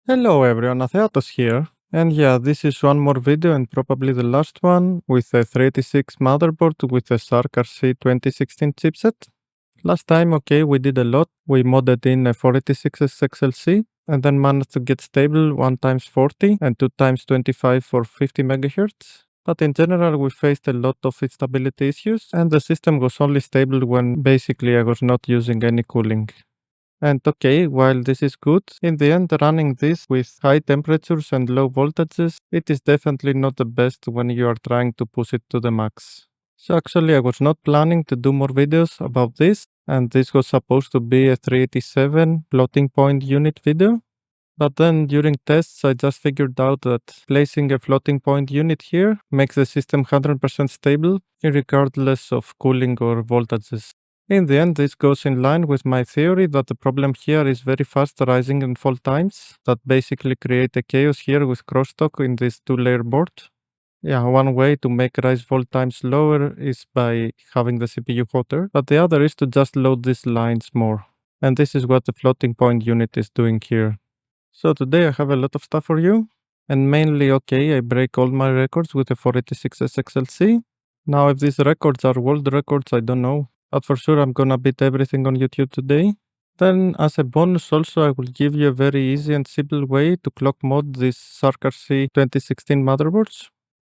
Hello everyone, Atheatos here. And yeah, this is one more video and probably the last one with a 386 motherboard with a SARC RC2016 chipset. Last time, okay, we did a lot. We modded in a 486 XLC and then managed to get stable 1x40 and 2x25 for 50 MHz. But in general, we faced a lot of instability issues and the system was only stable when basically I was not using any cooling. And okay, while this is good, in the end running this with high temperatures and low voltages, it is definitely not the best when you are trying to push it to the max. So actually I was not planning to do more videos about this, and this was supposed to be a 387 floating point unit video. But then during tests I just figured out that placing a floating point unit here makes the system 100% stable, regardless of cooling or voltages. In the end, this goes in line with my theory that the problem here is very fast rising and fall times that basically create a chaos here with crosstalk in this two-layer board. Yeah, one way to make rise fall times lower is by having the CPU hotter, but the other is to just load these lines more. And this is what the floating point unit is doing here. So today I have a lot of stuff for you, and mainly, okay, I break all my records with a 486 SXLC. Now if these records are world records, I don't know. But for sure I'm gonna beat everything on YouTube today. Then as a bonus also I will give you a very easy and simple way to clock mod these SARC RC2016 motherboards.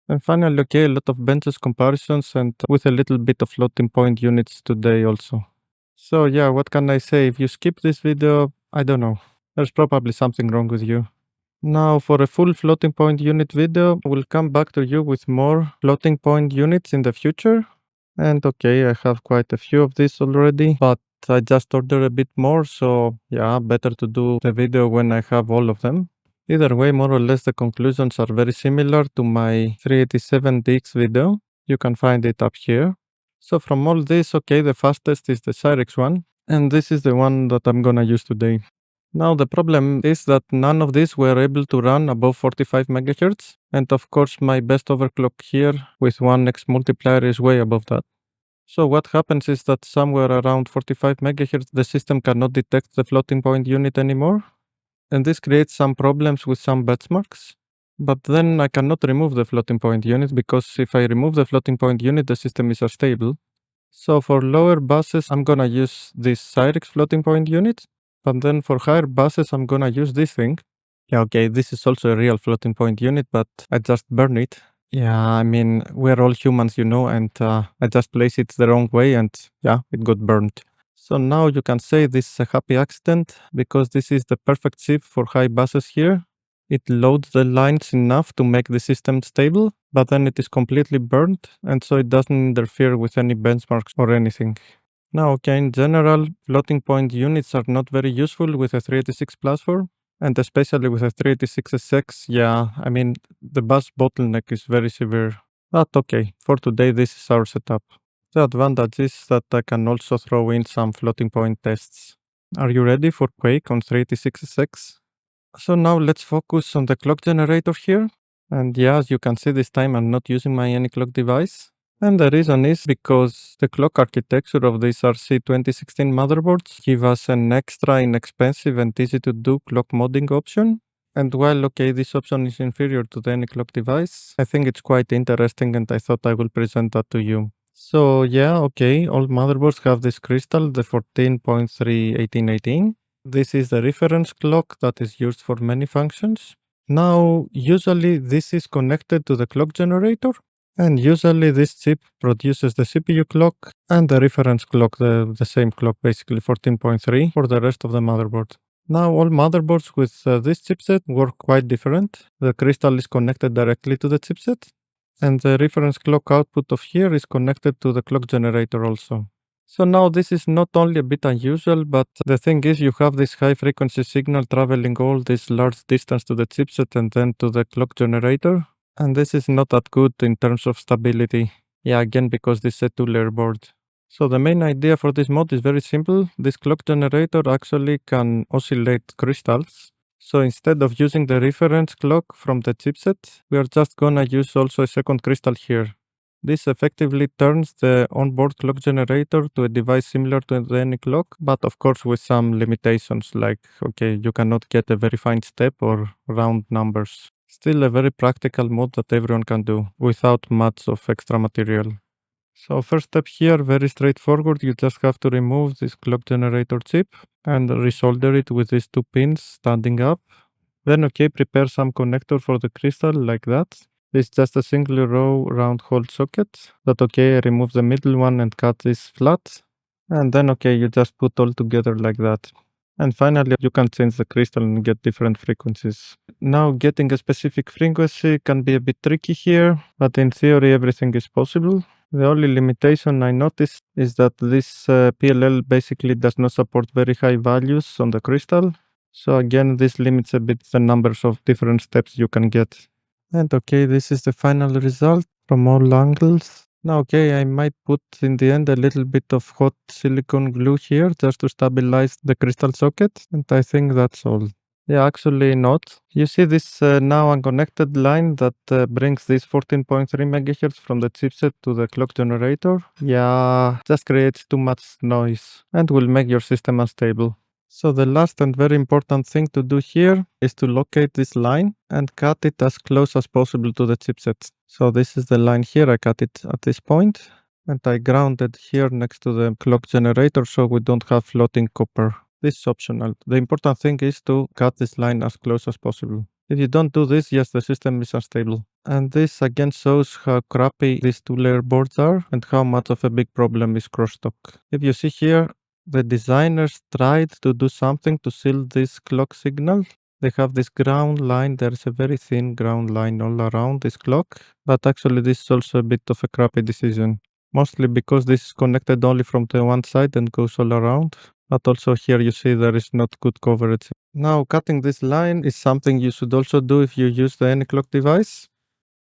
And finally, okay, a lot of benches comparisons and with a little bit of floating point units today also. So yeah, what can I say? If you skip this video, I don't know. There's probably something wrong with you. Now for a full floating point unit video, we'll come back to you with more floating point units in the future. And okay, I have quite a few of these already, but I just ordered a bit more, so yeah, better to do the video when I have all of them. Either way, more or less the conclusions are very similar to my 387DX video. You can find it up here. So from all this, okay, the fastest is the Cyrix one, and this is the one that I'm gonna use today. Now the problem is that none of these were able to run above 45 MHz, and of course my best overclock here with 1x multiplier is way above that. So what happens is that somewhere around 45 MHz the system cannot detect the floating point unit anymore, and this creates some problems with some benchmarks. But then I cannot remove the floating point unit, because if I remove the floating point unit the system is unstable. So for lower buses I'm gonna use this Cyrix floating point unit. But then for higher buses, I'm gonna use this thing. Yeah, okay, this is also a real floating point unit, but I just burn it. Yeah, I mean, we're all humans, you know, and I just place it the wrong way and yeah, it got burned. So now you can say this is a happy accident, because this is the perfect chip for high buses here. It loads the lines enough to make the system stable, but then it is completely burned, and so it doesn't interfere with any benchmarks or anything. Now, okay, in general, floating point units are not very useful with a 386 platform, and especially with a 386SX, yeah, I mean, the bus bottleneck is very severe. But okay, for today this is our setup. The advantage is that I can also throw in some floating point tests. Are you ready for Quake on 386SX? So now let's focus on the clock generator here. And yeah, as you can see, this time I'm not using my any clock device. And the reason is because the clock architecture of these RC2016 motherboards give us an extra inexpensive and easy to do clock modding option. And while okay, this option is inferior to the any clock device, I think it's quite interesting and I thought I will present that to you. So yeah, okay, all motherboards have this crystal, the 14.31818. This is the reference clock that is used for many functions. Now, usually this is connected to the clock generator. And usually this chip produces the CPU clock and the reference clock, the same clock, basically 14.3 for the rest of the motherboard. Now all motherboards with this chipset work quite different. The crystal is connected directly to the chipset, and the reference clock output of here is connected to the clock generator also. So now this is not only a bit unusual, but the thing is you have this high frequency signal traveling all this large distance to the chipset and then to the clock generator. And this is not that good in terms of stability. Yeah, again, because this is a two-layer board. So the main idea for this mod is very simple. This clock generator actually can oscillate crystals. So instead of using the reference clock from the chipset, we are just gonna use also a second crystal here. This effectively turns the onboard clock generator to a device similar to any clock, but of course with some limitations like, okay, you cannot get a very fine step or round numbers. Still a very practical mod that everyone can do without much of extra material. So first step here, very straightforward. You just have to remove this clock generator chip and resolder it with these two pins standing up. Then okay, prepare some connector for the crystal like that. It's just a single row round hole socket. But okay, remove the middle one and cut this flat. And then okay, you just put all together like that. And finally, you can change the crystal and get different frequencies. Now, getting a specific frequency can be a bit tricky here, but in theory, everything is possible. The only limitation I noticed is that this PLL basically does not support very high values on the crystal. So again, this limits a bit the numbers of different steps you can get. And okay, this is the final result from all angles. Now, okay, I might put in the end a little bit of hot silicone glue here just to stabilize the crystal socket, and I think that's all. Yeah, actually not. You see this now unconnected line that brings this 14.3 MHz from the chipset to the clock generator? Yeah, just creates too much noise and will make your system unstable. So the last and very important thing to do here is to locate this line and cut it as close as possible to the chipset. So this is the line here, I cut it at this point and I grounded here next to the clock generator so we don't have floating copper. This is optional. The important thing is to cut this line as close as possible. If you don't do this, yes, the system is unstable. And this again shows how crappy these two-layer boards are and how much of a big problem is crosstalk. If you see here, the designers tried to do something to seal this clock signal. They have this ground line, there's a very thin ground line all around this clock, but actually this is also a bit of a crappy decision. Mostly because this is connected only from the one side and goes all around. But also here you see there is not good coverage. Now cutting this line is something you should also do if you use the any clock device.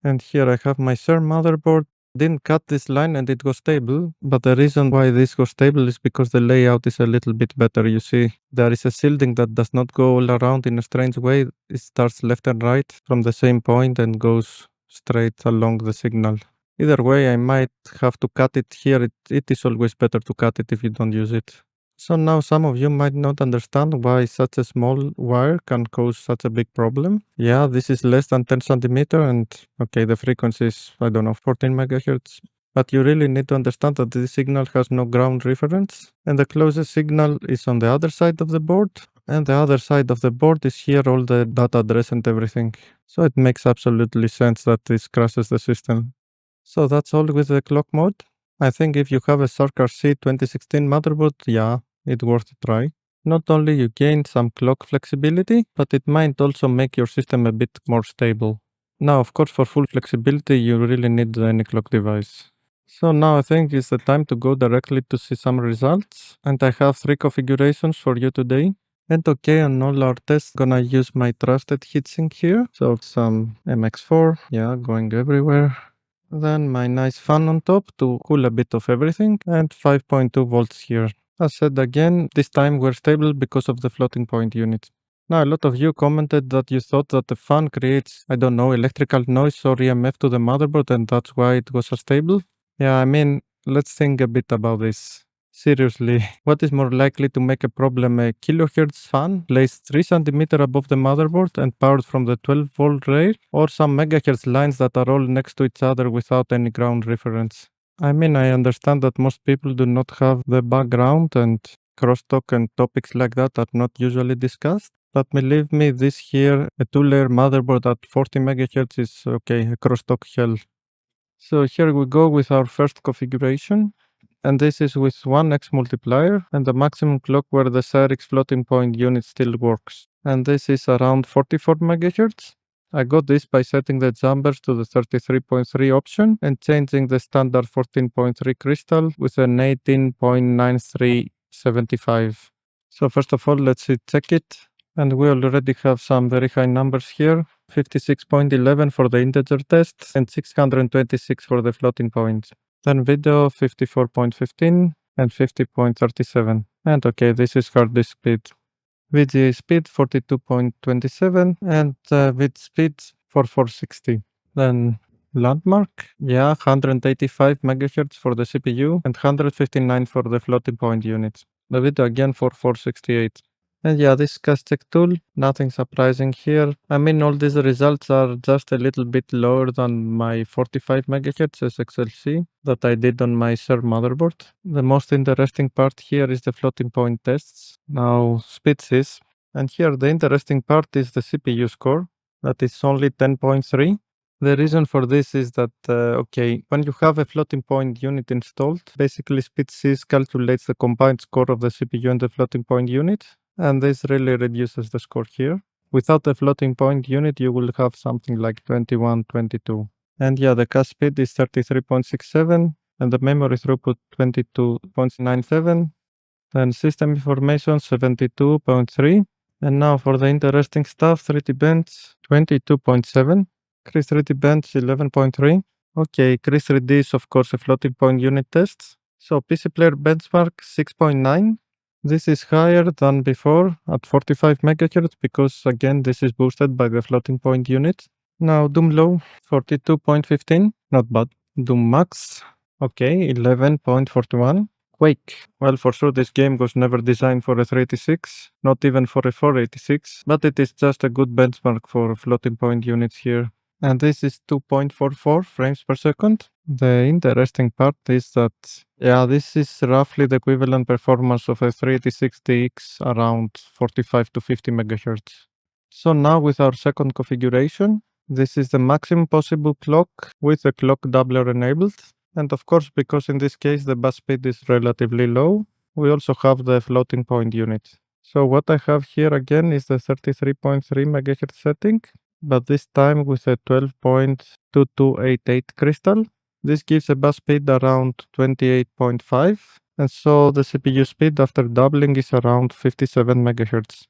And here I have my SARC motherboard. Didn't cut this line and it was stable, but the reason why this was stable is because the layout is a little bit better. You see, there is a shielding that does not go all around in a strange way. It starts left and right from the same point and goes straight along the signal. Either way, I might have to cut it here. It is always better to cut it if you don't use it. So now some of you might not understand why such a small wire can cause such a big problem. Yeah, this is less than 10 centimeter and okay, the frequency is, I don't know, 14 megahertz. But you really need to understand that this signal has no ground reference and the closest signal is on the other side of the board. And the other side of the board is here, all the data address and everything. So it makes absolutely sense that this crashes the system. So that's all with the clock mode. I think if you have a SARC RC2016 motherboard, yeah, it's worth a try. Not only you gain some clock flexibility, but it might also make your system a bit more stable. Now, of course, for full flexibility, you really need any clock device. So now I think it's the time to go directly to see some results. And I have 3 configurations for you today. And okay, on all our tests, gonna use my trusted heatsink here. So some MX4, yeah, going everywhere. Then my nice fan on top to cool a bit of everything and 5.2 volts here. As said again, this time we're stable because of the floating point unit. Now a lot of you commented that you thought that the fan creates, I don't know, electrical noise or EMF to the motherboard and that's why it was unstable. Yeah, I mean, let's think a bit about this. Seriously, what is more likely to make a problem? A kilohertz fan placed 3 cm above the motherboard and powered from the 12-volt rail, or some megahertz lines that are all next to each other without any ground reference? I mean, I understand that most people do not have the background and crosstalk and topics like that are not usually discussed. But believe me, this here, a 2-layer motherboard at 40 megahertz is okay, a crosstalk hell. So here we go with our first configuration. And this is with 1x multiplier and the maximum clock where the SARX floating point unit still works. And this is around 44 MHz. I got this by setting the jumpers to the 33.3 option and changing the standard 14.3 crystal with an 18.9375. So first of all, let's check it. And we already have some very high numbers here. 56.11 for the integer test and 626 for the floating point. Then video 54.15 and 50.37. And okay, this is hard disk speed. VGA speed 42.27 and bit speed 4460. Then Landmark, yeah, 185 MHz for the CPU and 159 for the floating point unit. The video again for 468. And yeah, this cast check tool, nothing surprising here. I mean, all these results are just a little bit lower than my 45 MHz SXLC that I did on my SARC motherboard. The most interesting part here is the floating point tests. Now, speeds is, and here the interesting part is the CPU score, that is only 10.3. The reason for this is that, when you have a floating point unit installed, basically SpeedSys calculates the combined score of the CPU and the floating point unit, and this really reduces the score here. Without the floating point unit, you will have something like 21, 22. And yeah, the cache speed is 33.67, and the memory throughput 22.97, then system information 72.3. And now for the interesting stuff, 3D bench 22.7. Chris 3D bench 11.3. Okay, Chris 3D is of course a floating point unit test. So PC player benchmark 6.9. This is higher than before at 45 MHz because again this is boosted by the floating point unit. Now Doom low 42.15, not bad. Doom max, okay, 11.41. Quake, well, for sure this game was never designed for a 386, not even for a 486, but it is just a good benchmark for floating point units here. And this is 2.44 frames per second. The interesting part is that, yeah, this is roughly the equivalent performance of a 386DX around 45 to 50 MHz. So now with our second configuration, this is the maximum possible clock with the clock doubler enabled. And of course, because in this case the bus speed is relatively low, we also have the floating point unit. So what I have here again is the 33.3 MHz setting, but this time with a 12.2288 crystal. This gives a bus speed around 28.5, and so the CPU speed after doubling is around 57 MHz.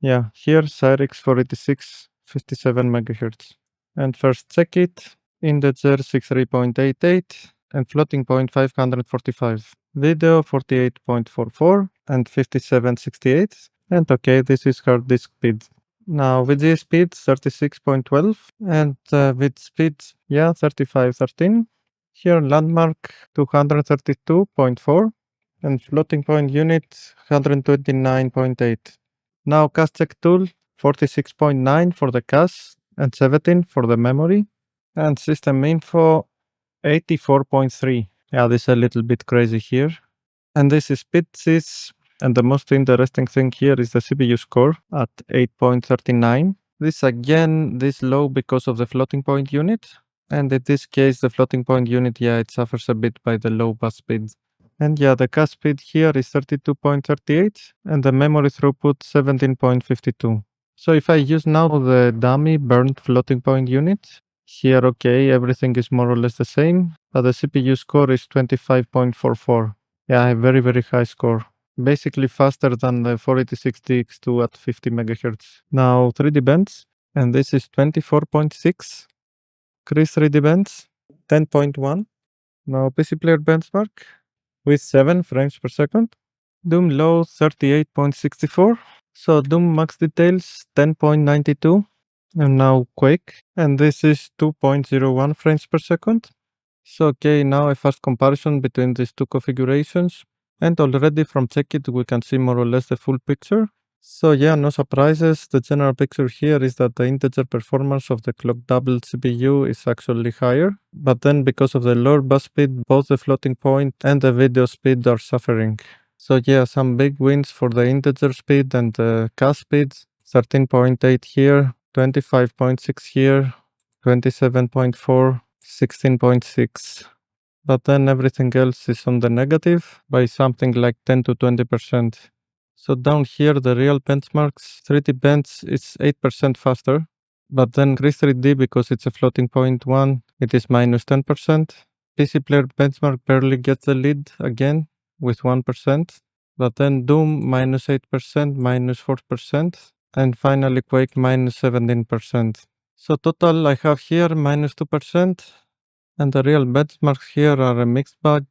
Yeah, here SARC 486, 57 MHz. And first check it, integer 63.88 and floating point 545. Video 48.44 and 5768. And okay, this is hard disk speed. Now VGA speed 36.12 and with speed 3513. Here landmark 232.4 and floating point unit 129.8. Now cache check tool 46.9 for the cache and 17 for the memory, and system info 84.3. Yeah, this is a little bit crazy here. And this is SpeedSys. And the most interesting thing here is the CPU score at 8.39. This again, this low because of the floating point unit. And in this case, the floating point unit, yeah, it suffers a bit by the low bus speed. And yeah, the cache speed here is 32.38 and the memory throughput 17.52. So if I use now the dummy burned floating point unit, here, okay, everything is more or less the same, but the CPU score is 25.44. Yeah, a very, very high score. Basically faster than the 486DX2 at 50 MHz. Now 3D bench, and this is 24.6. Chris 3D bench, 10.1. Now PC player benchmark with 7 frames per second. Doom low 38.64. So Doom max details 10.92. And now Quake. And this is 2.01 frames per second. So okay, now a fast comparison between these two configurations. And already from check it we can see more or less the full picture. So yeah, no surprises. The general picture here is that the integer performance of the clock double CPU is actually higher. But then because of the lower bus speed, both the floating point and the video speed are suffering. So yeah, some big wins for the integer speed and the cache speed. 13.8 here, 25.6 here, 27.4, 16.6. But then everything else is on the negative by something like 10 to 20%. So down here, the real benchmarks, 3D bench is 8% faster, but then Chris 3D, because it's a floating point one, it is minus 10%. PC player benchmark barely gets the lead again with 1%, but then Doom minus 8%, minus 4%, and finally Quake minus 17%. So total I have here minus 2%, and the real benchmarks here are a mixed bag.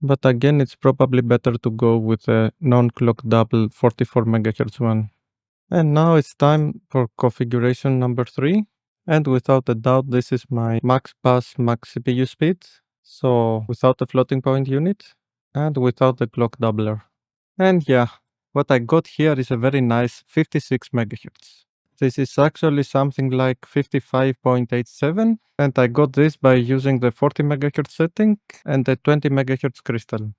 But again, it's probably better to go with a non-clock double 44 MHz one. And now it's time for configuration number 3. And without a doubt, this is my max bus max CPU speed. So without the floating point unit and without the clock doubler. And yeah, what I got here is a very nice 56 MHz. This is actually something like 55.87, and I got this by using the 40 MHz setting and the 20 MHz crystal.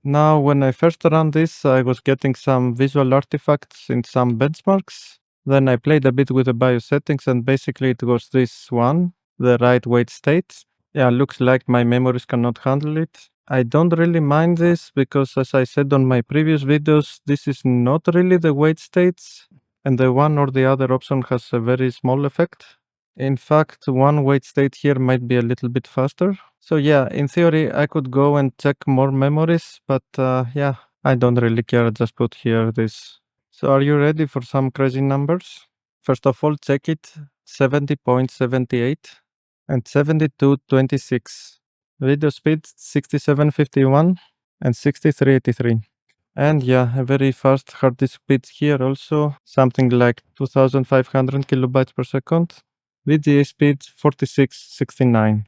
Now, when I first ran this, I was getting some visual artifacts in some benchmarks. Then I played a bit with the BIOS settings, and basically it was this one, the right weight state. Yeah, looks like my memories cannot handle it. I don't really mind this because, as I said on my previous videos, this is not really the weight states, and the one or the other option has a very small effect. In fact, one weight state here might be a little bit faster. So yeah, in theory, I could go and check more memories, but yeah, I don't really care. I just put here this. So are you ready for some crazy numbers? First of all, check it. 70.78 and 72.26. Video speed 6751 and 6383. And yeah, a very fast hard disk speed here also, something like 2500 kilobytes per second. VGA speed 4669.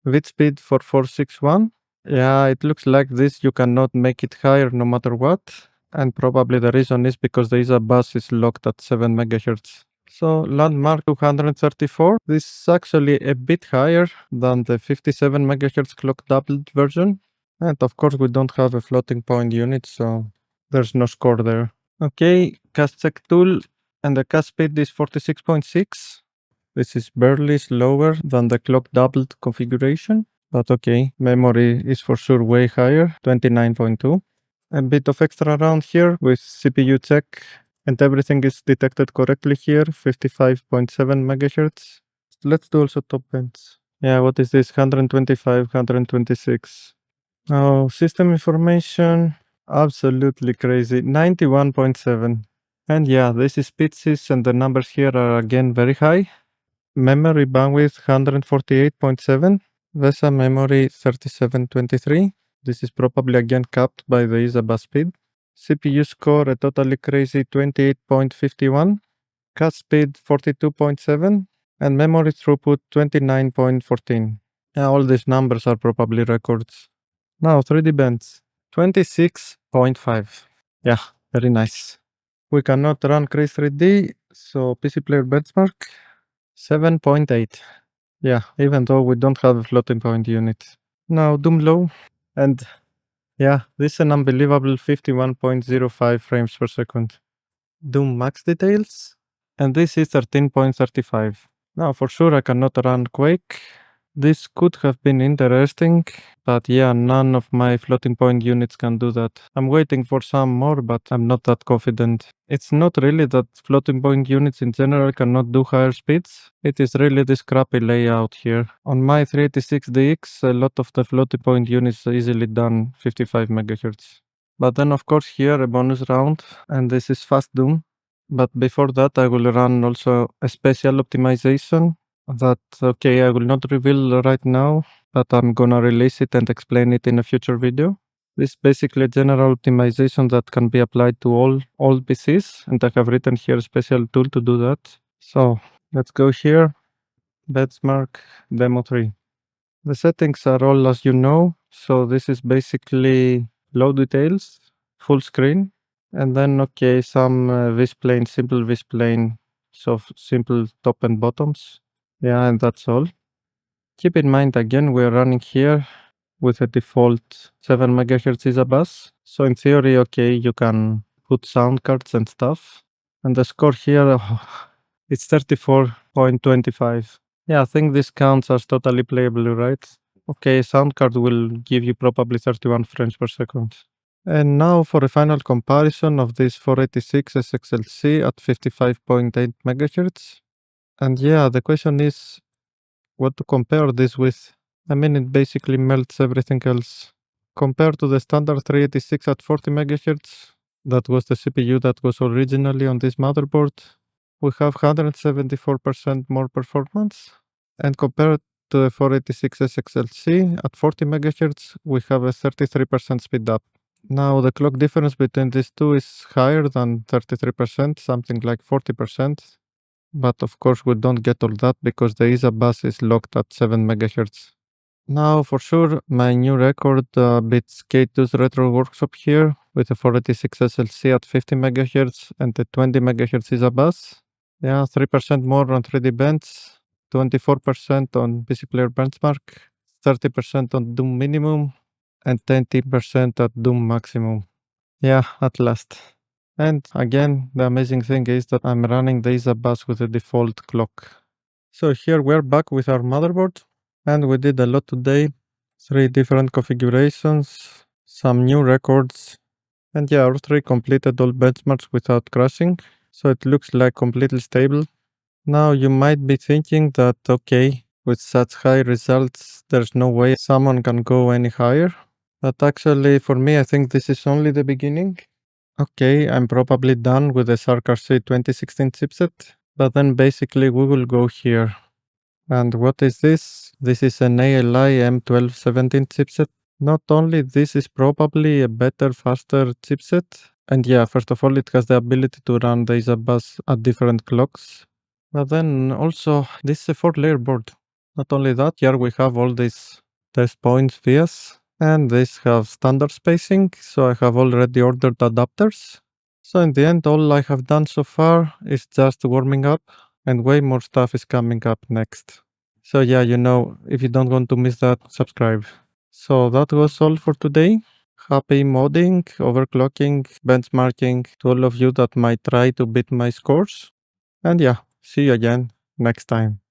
Read speed for 461. Yeah, it looks like this. You cannot make it higher no matter what. And probably the reason is because the ISA bus is locked at 7 MHz. So landmark 234. This is actually a bit higher than the 57 MHz clock doubled version. And of course we don't have a floating point unit, so there's no score there. Okay, cast check tool, and the cast speed is 46.6. This is barely slower than the clock doubled configuration, but okay, memory is for sure way higher, 29.2. A bit of extra around here with CPU check, and everything is detected correctly here, 55.7 MHz. Let's do also top bands. Yeah, what is this? 125, 126. Now, system information, absolutely crazy, 91.7. And yeah, this is Pitsys, and the numbers here are again very high. Memory bandwidth 148.7, VESA memory 3723. This is probably again capped by the ISA bus speed. CPU score a totally crazy 28.51, CAS speed 42.7, and memory throughput 29.14. Yeah, all these numbers are probably records. Now 3D bands 26.5. Yeah, very nice. We cannot run Craze 3D, so PC player benchmark 7.8. Yeah, even though we don't have a floating point unit. Now Doom low, and yeah, this is an unbelievable 51.05 frames per second. Doom max details, and this is 13.35. Now for sure I cannot run Quake. This could have been interesting, but yeah, none of my floating point units can do that. I'm waiting for some more, but I'm not that confident. It's not really that floating point units in general cannot do higher speeds. It is really this crappy layout here. On my 386DX, a lot of the floating point units are easily done 55 MHz. But then of course here a bonus round, and this is fast Doom. But before that I will run also a special optimization that, okay, I will not reveal right now, but I'm gonna release it and explain it in a future video. This is basically a general optimization that can be applied to all PCs, and I have written here a special tool to do that. So let's go here, benchmark demo 3. The settings are all as you know, so this is basically low details, full screen, and then okay, some vSplane, simple vSplane, so simple top and bottoms. Yeah, and that's all. Keep in mind again, we're running here with a default 7 MHz ISA bus. So in theory, okay, you can put sound cards and stuff. And the score here, it's 34.25. Yeah, I think this counts as totally playable, right? Okay, sound card will give you probably 31 frames per second. And now for a final comparison of this 486 SXLC at 55.8 MHz. And yeah, the question is, what to compare this with? I mean, it basically melts everything else. Compared to the standard 386 at 40 MHz, that was the CPU that was originally on this motherboard, we have 174% more performance. And compared to the 486 SXLC at 40 MHz, we have a 33% speed up. Now the clock difference between these two is higher than 33%, something like 40%. But of course we don't get all that because the ISA bus is locked at 7 MHz. Now for sure my new record beats K2's Retro Workshop here with a 486 SLC at 50 MHz and a 20 MHz ISA bus. Yeah, 3% more on 3D Bench, 24% on PC Player Benchmark, 30% on Doom Minimum, and 20% at Doom Maximum. Yeah, at last. And again, the amazing thing is that I'm running the ISA bus with the default clock. So here we're back with our motherboard, and we did a lot today. 3 different configurations, some new records, and yeah, our 3 completed all benchmarks without crashing, so it looks like completely stable. Now you might be thinking that okay, with such high results, there's no way someone can go any higher. But actually, for me, I think this is only the beginning. Okay, I'm probably done with the SARC RC2016 chipset, but then basically we will go here. And what is this? This is an ALI M1217 chipset. Not only this is probably a better, faster chipset, and yeah, first of all, it has the ability to run the ISA bus at different clocks. But then also, this is a 4-layer board. Not only that, here we have all these test points vias, and these have standard spacing, so I have already ordered adapters. So in the end, all I have done so far is just warming up, and way more stuff is coming up next. So yeah, if you don't want to miss that, subscribe. So that was all for today. Happy modding, overclocking, benchmarking to all of you that might try to beat my scores. And yeah, see you again next time.